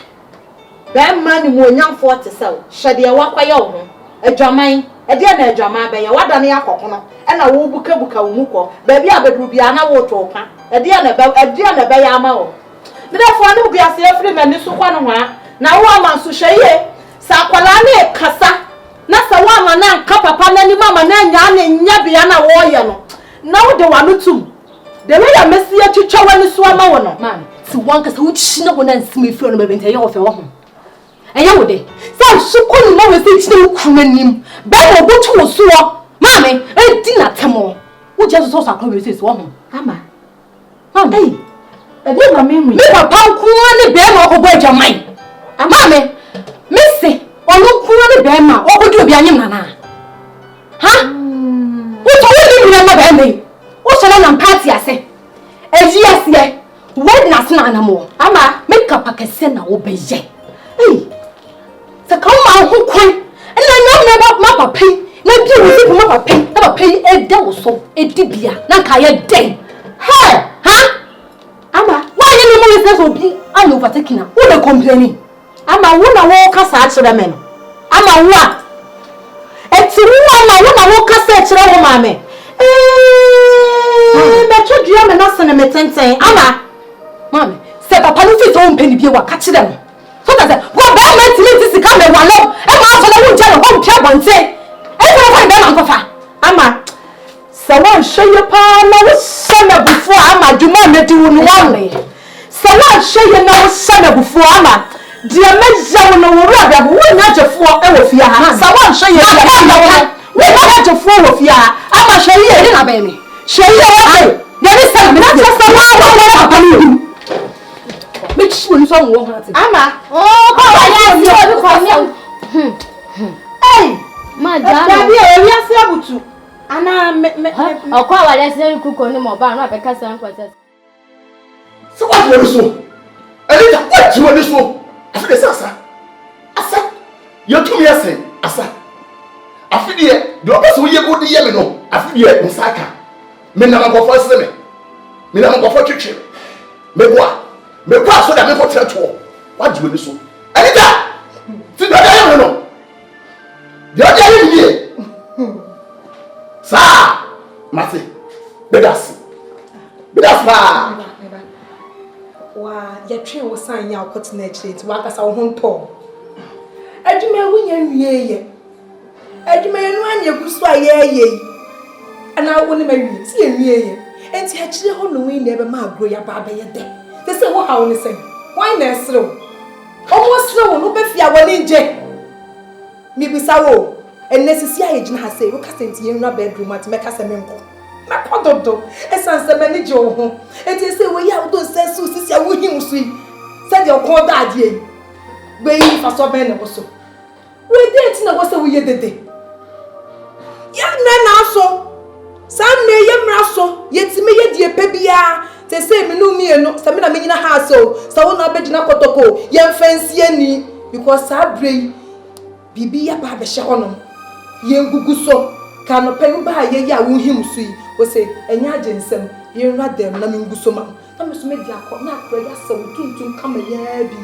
Bad man, more young for to sell. Shady, I walk by your a Jamai. A dear Najama, by a wadani akono, and a wubuka muko, baby, I bet Rubiana water, a dear Bayamao. Therefore, no be a safe man, this one. Now, one man to share, Sakwalane, Cassa, Nasa one man, Kappa, Panani, Mamma, Nan, Yabiana warrior. Now, the one too. The way I must see a chicha when you swam on, man. So one can which no one and Smith from the winter of your home. And you would so couldn't know if no crewing. Better go to a sewer. Mammy, I did not tell more. Who just saw some conversations, woman? Amma. Hey, I did not mean me. A pound cool bear or word your mind. Mammy, Missy, or no cool bear, or would you be a nana? Huh? What told you remember me? What shall I party? I say, as yes, what not more. Amma, make up a casena obey. Hey. The come out who quite, and I know about Mappa Pay. Now, you will see Mappa Pay, never pay a devil so a dibia, not a day. Hey, huh? Amma, why you know will be unovertaken? Who are complaining? Amma, when I walk us out to the men. Amma, what? It's a woman, when I walk us out to the woman. But you dream and not send a meeting saying, Amma, Mammy, said Papa Lucy's own penny be what catch them. So that what bad man to me to come and wallow, and after the wood tell home care one say, everyone them Papa. Amma, so one show your power, no summer before Amma, do not make you one way. So one show you no summer before Amma. Dear Major, no rather, we're not a four of your hands. So one show you we're not a four of your Amma show you in a baby. Show you away. There is some not just a one. Which one song won't have it? Amma! Oh, hey! Madam, we are able to. Anna, I'll call a lesson cook on him or bar, because I'm quite. So what you so? I didn't what you want so. I feel the Asa. You're 2 years in Asa. I feel the opposite way you go to Yemen. I feel the Osaka. Menama go for semi. Menama go for church. Mewa. Me kwa so da me for treto. What do you so? Anita. Ti do da no. Di o da ni. Sa. Mate. Bedas ba. Wa ye twe wo san ya okot na chire ti wa kasa wo honto. Adwuma wunya wieye. Adwuma ye no anya gusu ayeye. Ana wo ne ma wi. Si ye wieye. Enti ha chire ho no wi na be ma agro ya ba ba ye de. They say, what how say? Why not slow? Almost slow, no be fear when in jail. Maybe so, and necessary agent has say, look at it in your bedroom at make us a member. Na kododo. Esanse mani je ho. Enti se we ya do sense sisi a wo him sui. Se de okon da ade. We yi fa so ben ne wo so. We date na wo se we ye dede. Ya na so. Sam me ye mra so. Yetime ye die pe bia. Te se me no mi eno. Se me na me nyina ha so. Sa wo na obegina kotoko. Ye mfansi ani because sabre bibi ya ba be hye hono. Ye ngugu so. Ka no penu ba ye ya wo him sui. Wo se enya agensem. Ye nra dem na me ngugu so ma. Na me so me dia akọ na akọ ya se wo tuntum kama ya bi.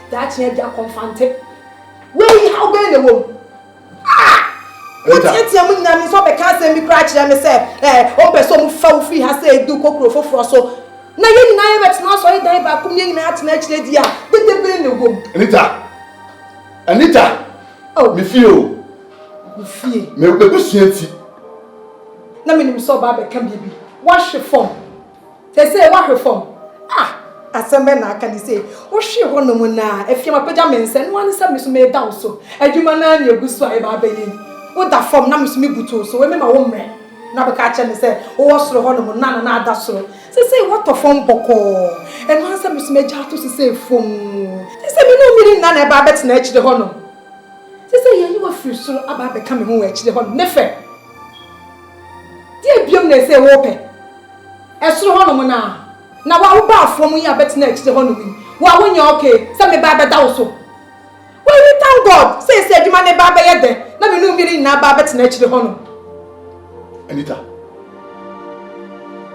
Da che dia confante. We how be ne wo. Oti amu nyina mi so be ka se mi kra kire me se o be so mu fa wo free ha se edu kokro foforo so na ye nyina ye betina so ye dan ba kum ye nyina atena kire dia de be ne wo. Anita oh me feel me be busuanti na me nim so ba be ka bibi wa hwe form te se wa hwe form asembe na aka ni say o hwe ho no mu na afia mapaja mense no an sa me so me da so adwuma na na egusu ai ba yi wo da form na me so me buto so we me ma wo mre na be ka che me say o wo soro ho no mu na na ada soro say what of form boko and no sa me so me ja to say form say me no miri na na ba bet na akire ho no say ye you free soro aba be ka me ho akire ho ne fe die biom na say wo pe esoro ho no mu na wa wo ba afom yi abet na akire ho no wi wa wo nya okay say me ba be da wo so we thank God say adwuma ne ba be ye de na me no miri na ba bet na akire ho no. Anita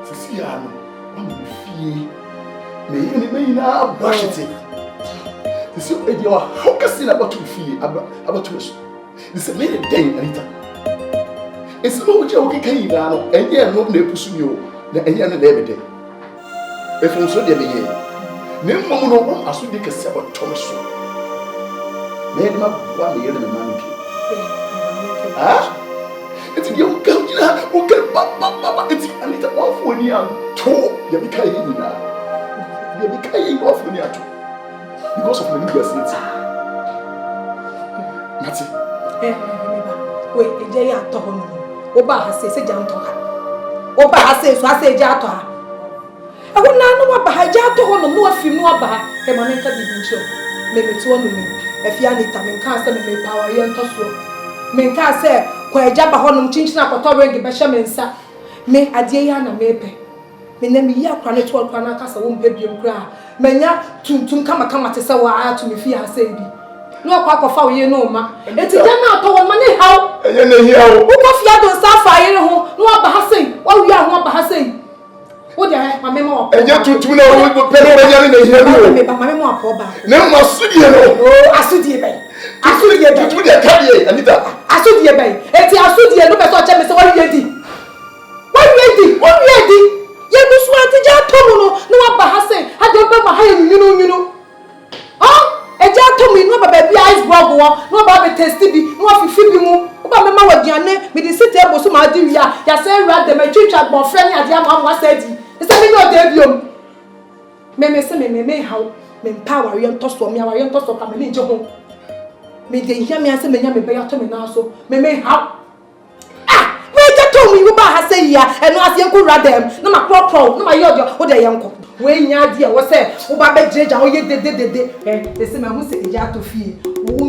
sisi ya no o me fie me ye ni me na bashite sisi e dia wa how ka see na batu fie abatu so this me the day Anita esi no wo je wo keka yi da no enye no na epusu mi o na enye no na ebede efun so de me ye ne mmom no wo aso de kese abato so me de ma bua me ye de me ma nki it's you come ba it's Anita off when you are to ya bi kai ni na ya bi kai off when you are to because of the university Mati wait eje ya to ho no wo ba ha se ja nto ha wo ba ha se so ha se ja to ha e wo na no wa ba ha ja to ho no no afim no wa ba ha e ma nka bi ncho me metu onu mi e fi Anita me nka se me power ye nto so me nka se kwa eja ba ho no chinchina akoto ring be hye me nsa me adie ya na mepe me na me yi akwa ne to akwa na kasa wo mpa biom kra menya tuntum kama te se wa ato me fi ha se bi no akwa akofa wo ye no ma eti ja na to wo ma ne haw enye na hi haw wo ko fi adon sa fa ye ho no aba ha sei wa wi a ho aba ha sei wo de ma me ma wo enye tuntum na wo pe no be ya na hi haw me ba ma me ma apo ba ne ma sudie no asudie be tuntum de ka die Anita asudie be eti asudie no be so che me se wa wi edi ye busu ati ja tomu no wa ba ha sei ha de be ma ha ye nyunu eja tomu no ba bi ice block wo no ba be tasty bi no afifi bi mu wo ba me ma waduane me di sit table so ma di wia ya say ra de me twitwa gbon frɛ ni ade ama wa say di se me no de biom me se me how me power ye nto so me awa ye nto so ka me ni je ho me de hia me ase me nya me be ya to me na so me how we ba ha say ya eno ase enko radem na ma pro na ma yodio wo de yenko we nya ade e wo say wo ba be jeja wo ye dede e se ma hu se eja to fie wo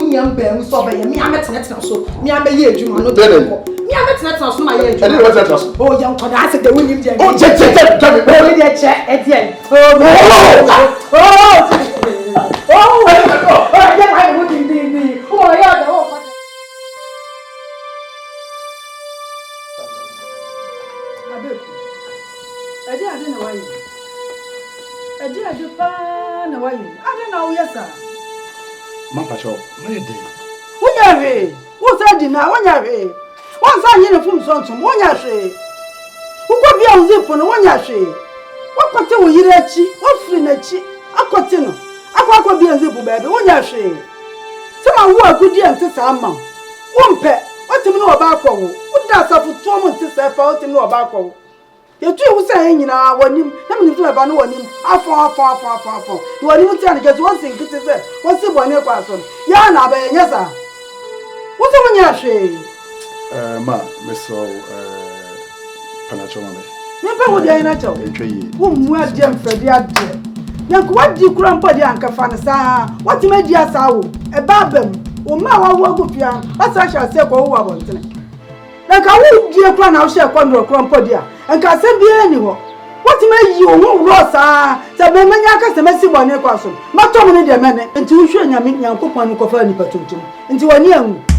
nya mba hu so ba ye mi ametena so mi ame ye adwuma no de yenko mi ametena so ma ye adwuma ene wo tena so oh yenko da ase de wo nim je oh je me we de che e die oh ye ma wo di oh ya da oh ade na wayi ade pa na wayi ade na wo yesa Mama cho me de wonya hwe wo sa di na wonya hwe won sa nyi ne fum so ntum wonya hwe ukwa bia wo zipo no wonya hwe wakote wo yire achi wo firi na achi akote no akwa bia zipo baabe wonya hwe se ma wo agudi ante sa ma wo mpe otimi no oba akwo wo da safu to mo ante sa fa otimi no oba akwo yetu ewu se nyina wanim na me nifu eba no wanim afo do wanim ti an get won sin kiti se won si bone kwa so ya na ba nyesa wo se wonya hwe ma me so Panacho mame. Never would I not. Whom we are Jim Freddy at Yank, what do you grandpa the anchor fanasa? What made you saw? A babem, or my walk up young, as I shall say, oh, I want to. Like I would dear crown, I'll share quandro grandpa dear, and can send me anywhere. What made you no Rosa? The Memaniacas, the messy one, a person. Not only the men, and to show you, I mean, young coupon, coffee, and into a young.